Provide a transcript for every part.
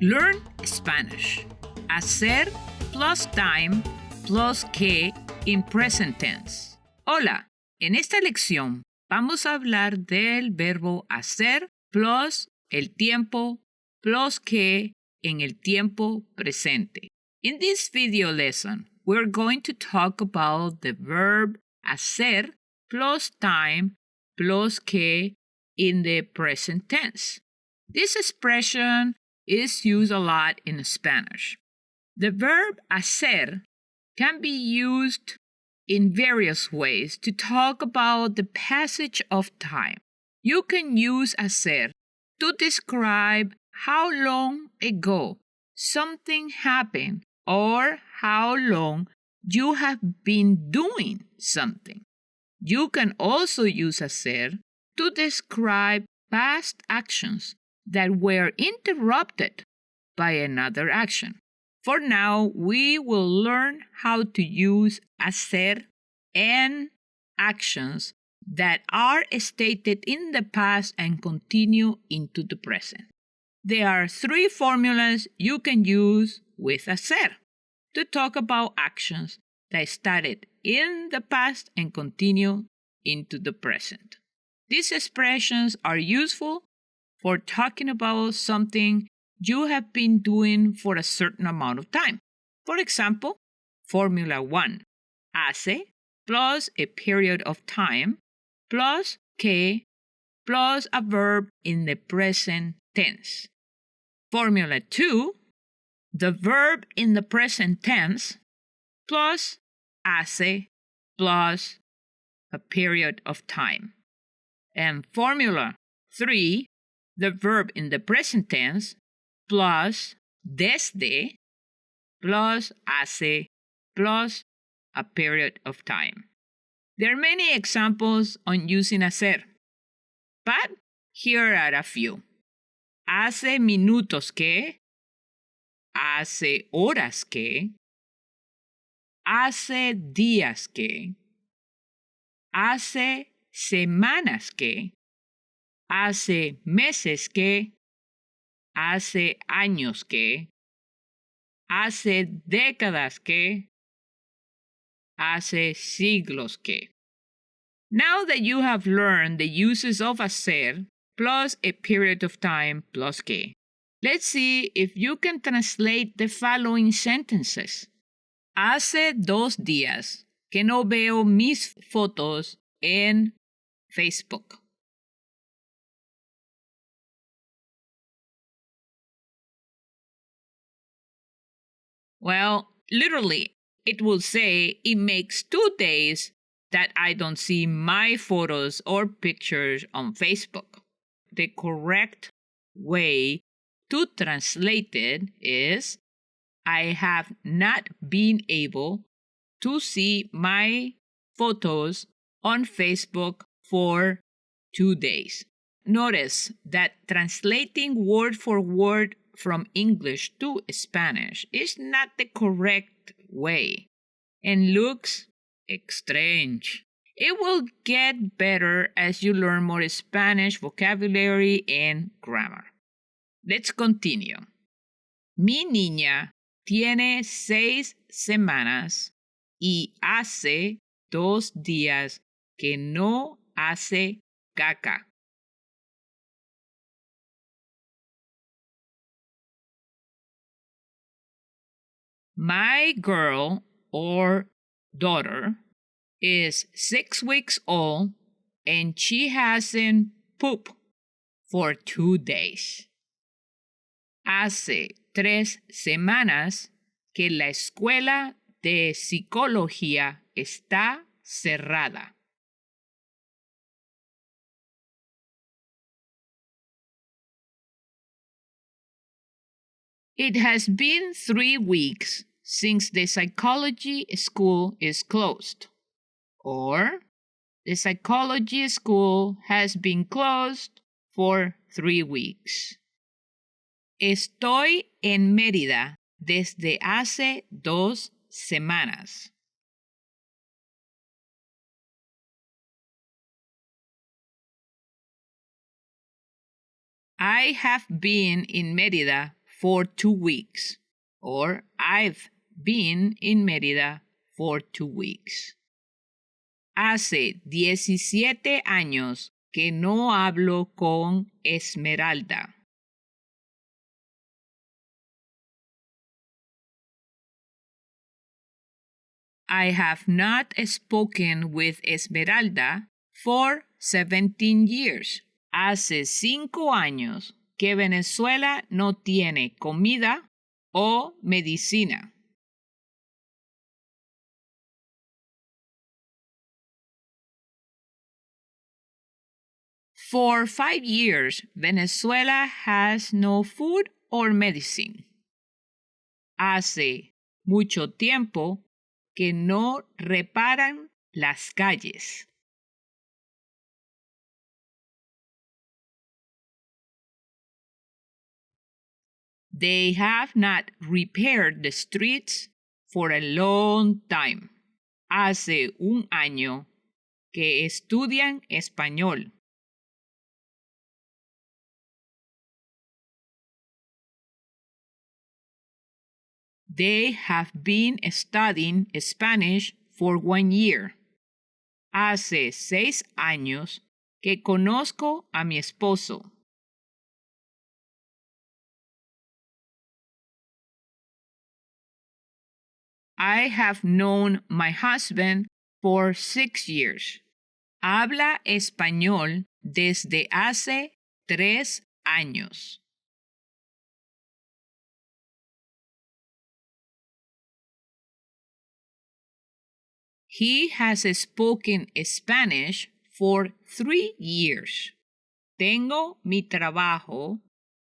Learn Spanish. Hacer plus time plus que in present tense. Hola, en esta lección vamos a hablar del verbo hacer plus el tiempo plus que en el tiempo presente. In this video lesson, we're going to talk about the verb hacer plus time plus que in the present tense. This expression is used a lot in Spanish. The verb hacer can be used in various ways to talk about the passage of time. You can use hacer to describe how long ago something happened or how long you have been doing something. You can also use hacer to describe past actions that were interrupted by another action. For now, we will learn how to use hacer and actions that are stated in the past and continue into the present. There are three formulas you can use with hacer to talk about actions that started in the past and continue into the present. These expressions are useful for talking about something you have been doing for a certain amount of time. For example, Formula 1, hace plus a period of time plus que plus a verb in the present tense. Formula 2, the verb in the present tense plus hace plus a period of time. And Formula 3, the verb in the present tense plus desde plus hace plus a period of time. There are many examples on using hacer, but here are a few. Hace minutos que, hace horas que, hace días que, hace semanas que, hace meses que, hace años que, hace décadas que, hace siglos que. Now that you have learned the uses of hacer plus a period of time plus que, let's see if you can translate the following sentences. Hace 2 días que no veo mis fotos en Facebook. Well, literally, it will say it makes 2 days that I don't see my photos or pictures on Facebook. The correct way to translate it is I have not been able to see my photos on Facebook for 2 days. Notice that translating word for word from English to Spanish is not the correct way and looks strange. It will get better as you learn more Spanish vocabulary and grammar. Let's continue. Mi niña tiene 6 semanas y hace 2 días que no hace caca. My girl or daughter is 6 weeks old and she hasn't pooped for 2 days. Hace 3 semanas que la escuela de psicología está cerrada. It has been 3 weeks since the psychology school is closed. Or, the psychology school has been closed for 3 weeks. Estoy en Mérida desde hace 2 semanas. I have been in Mérida for 2 weeks. Or I've been in Mérida for 2 weeks. Hace 17 años que no hablo con Esmeralda. I have not spoken with Esmeralda for 17 years. Hace 5 años que Venezuela no tiene comida o medicina. For 5 years, Venezuela has no food or medicine. Hace mucho tiempo que no reparan las calles. They have not repaired the streets for a long time. Hace un año que estudian español. They have been studying Spanish for 1 year. Hace 6 años que conozco a mi esposo. I have known my husband for 6 years. Habla español desde hace 3 años. He has spoken Spanish for 3 years. Tengo mi trabajo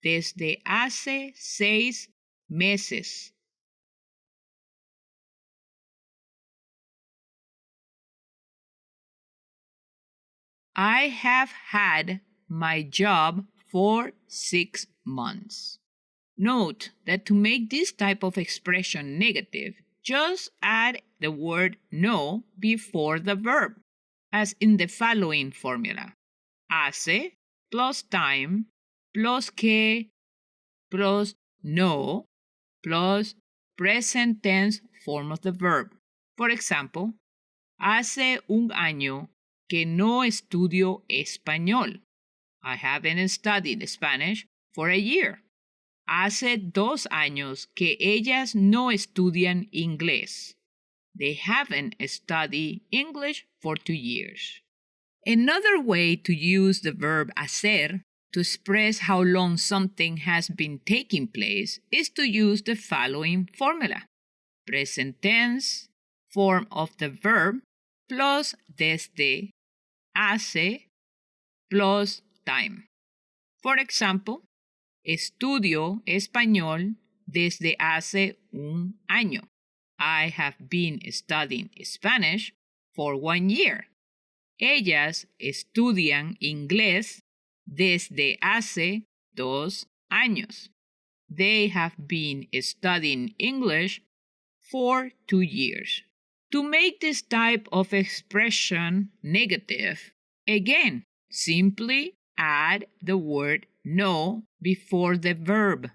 desde hace 6 meses. I have had my job for 6 months. Note that to make this type of expression negative, just add the word no before the verb, as in the following formula. Hace plus time plus que plus no plus present tense form of the verb. For example, hace un año que no estudio español. I haven't studied Spanish for a year. Hace 2 años que ellas no estudian inglés. They haven't studied English for 2 years. Another way to use the verb hacer to express how long something has been taking place is to use the following formula. Present tense, form of the verb, plus desde, hace, plus time. For example, estudio español desde hace un año. I have been studying Spanish for 1 year. Ellas estudian inglés desde hace 2 años. They have been studying English for 2 years. To make this type of expression negative, again, simply add the word no before the verb,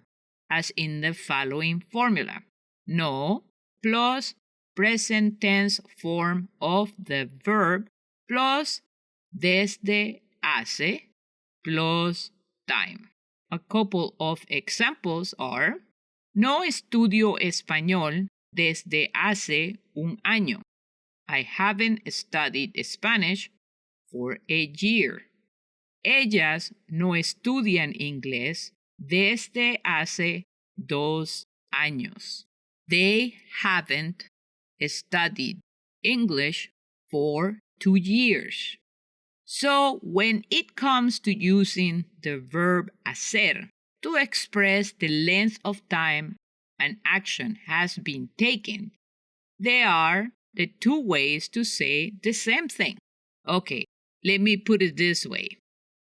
as in the following formula. No plus present tense form of the verb plus desde hace plus time. A couple of examples are: no estudio español desde hace un año. I haven't studied Spanish for a year. Ellas no estudian inglés desde hace 2 años. They haven't studied English for 2 years. So when it comes to using the verb hacer to express the length of time an action has been taken, there are the 2 ways to say the same thing. Okay, let me put it this way.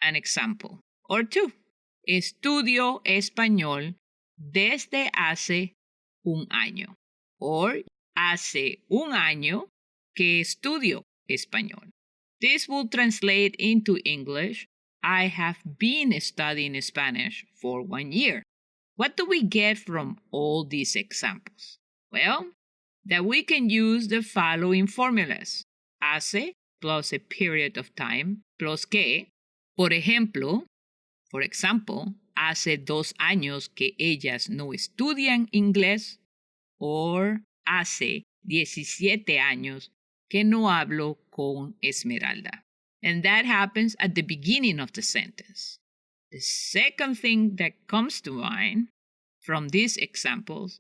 An example or 2. Estudio español desde hace un año. Or hace un año que estudio español. This will translate into English: I have been studying Spanish for 1 year. What do we get from all these examples? Well, that we can use the following formulas. Hace plus a period of time plus que. Por ejemplo, hace 2 años que ellas no estudian inglés. Or hace 17 años que no hablo con Esmeralda. And that happens at the beginning of the sentence. The second thing that comes to mind from these examples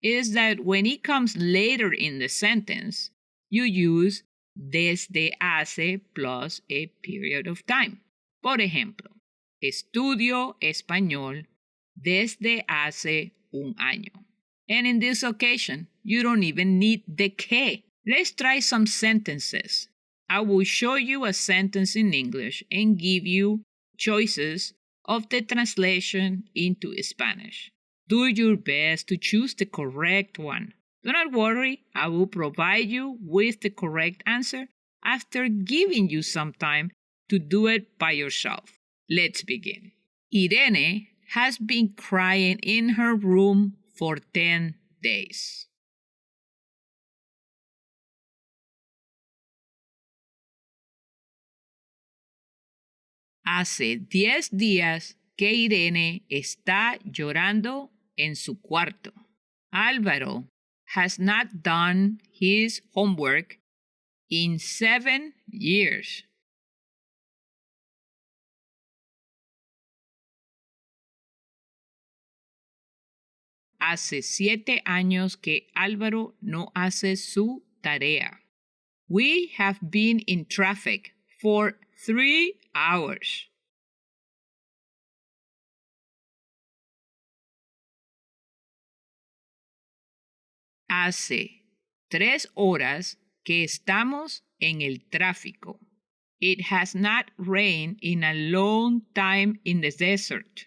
is that when it comes later in the sentence, you use desde hace plus a period of time. Por ejemplo, estudio español desde hace un año. And in this occasion, you don't even need the que. Let's try some sentences. I will show you a sentence in English and give you choices of the translation into Spanish. Do your best to choose the correct one. Do not worry, I will provide you with the correct answer after giving you some time to do it by yourself. Let's begin. Irene has been crying in her room for 10 days. Hace 10 días que Irene está llorando en su cuarto. Álvaro has not done his homework in 7 years. Hace 7 años que Álvaro no hace su tarea. We have been in traffic for 3 hours. Hace 3 horas que estamos en el tráfico. It has not rained in a long time in the desert.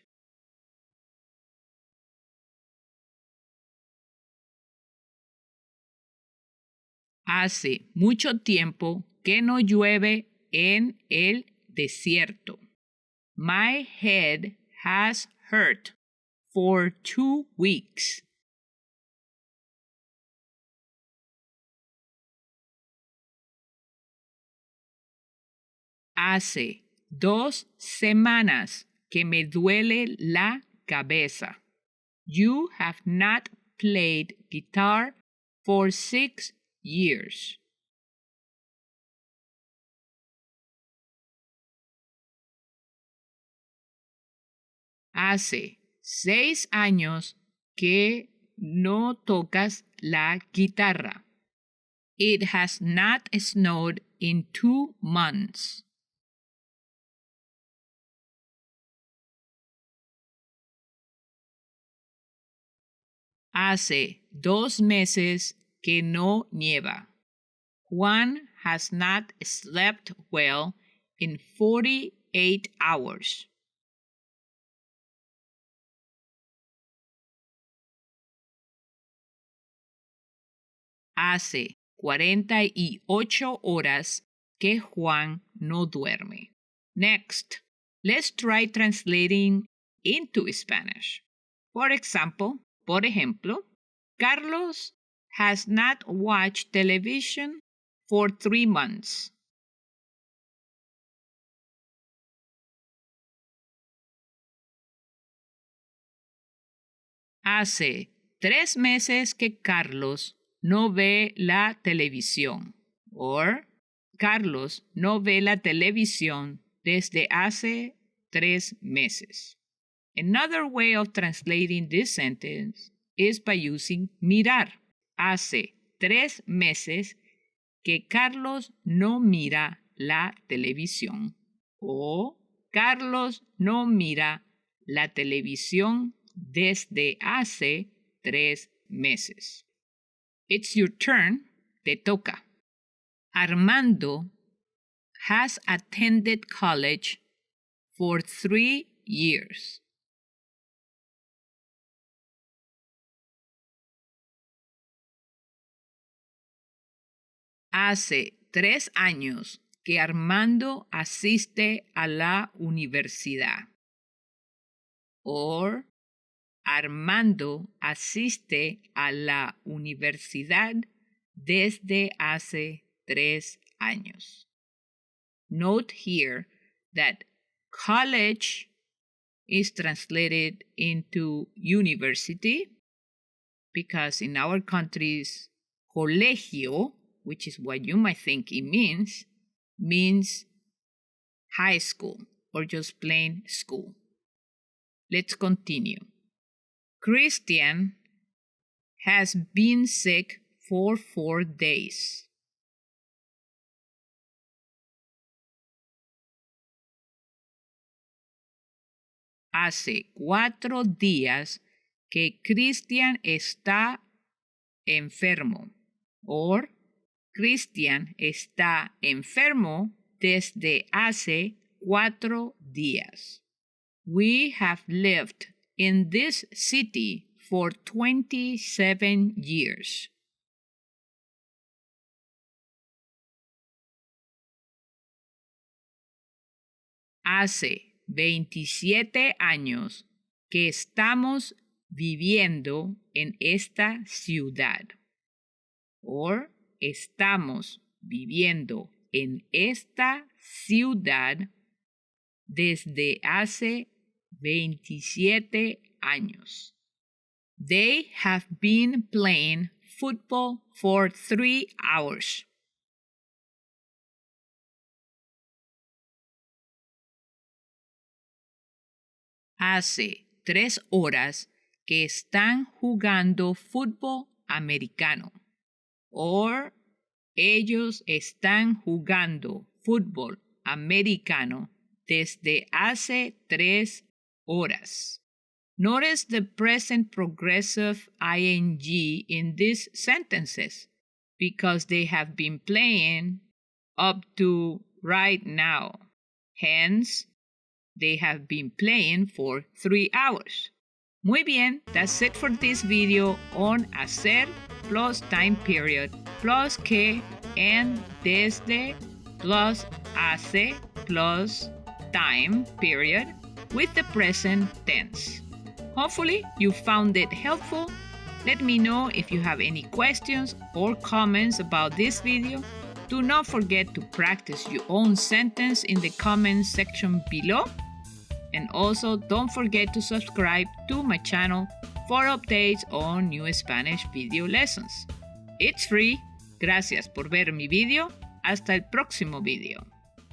Hace mucho tiempo que no llueve en el desierto. My head has hurt for 2 weeks. Hace 2 semanas que me duele la cabeza. You have not played guitar for 6 years. Hace 6 años que no tocas la guitarra. It has not snowed in 2 months. Hace 2 meses que no nieva. Juan has not slept well in 48 hours. Hace 48 horas que Juan no duerme. Next, let's try translating into Spanish. Por ejemplo, Carlos has not watched television for 3 months. Hace 3 meses que Carlos no ve la televisión. Or, Carlos no ve la televisión desde hace 3 meses. Another way of translating this sentence is by using mirar. Hace 3 meses que Carlos no mira la televisión. O Carlos no mira la televisión desde hace 3 meses. It's your turn. Te toca. Armando has attended college for 3 years. Hace 3 años que Armando asiste a la universidad. Or, Armando asiste a la universidad desde hace 3 años. Note here that college is translated into university because in our countries, colegio, which is what you might think it means high school or just plain school. Let's continue. Christian has been sick for 4 days. Hace 4 días que Christian está enfermo. Or, Christian está enfermo desde hace 4 días. We have lived in this city for 27 years. Hace 27 años que estamos viviendo en esta ciudad. Or, estamos viviendo en esta ciudad desde hace 27 años. They have been playing football for 3 hours. Hace 3 horas que están jugando fútbol americano. Or, ellos están jugando fútbol americano desde hace 3 horas. Notice the present progressive ing in these sentences because they have been playing up to right now. Hence, they have been playing for 3 hours. Muy bien, that's it for this video on hacer plus time period plus que and desde plus hace plus time period with the present tense. Hopefully you found it helpful. Let me know if you have any questions or comments about this video. Do not forget to practice your own sentence in the comments section below. And also don't forget to subscribe to my channel for updates on new Spanish video lessons. It's free. Gracias por ver mi video. Hasta el próximo video.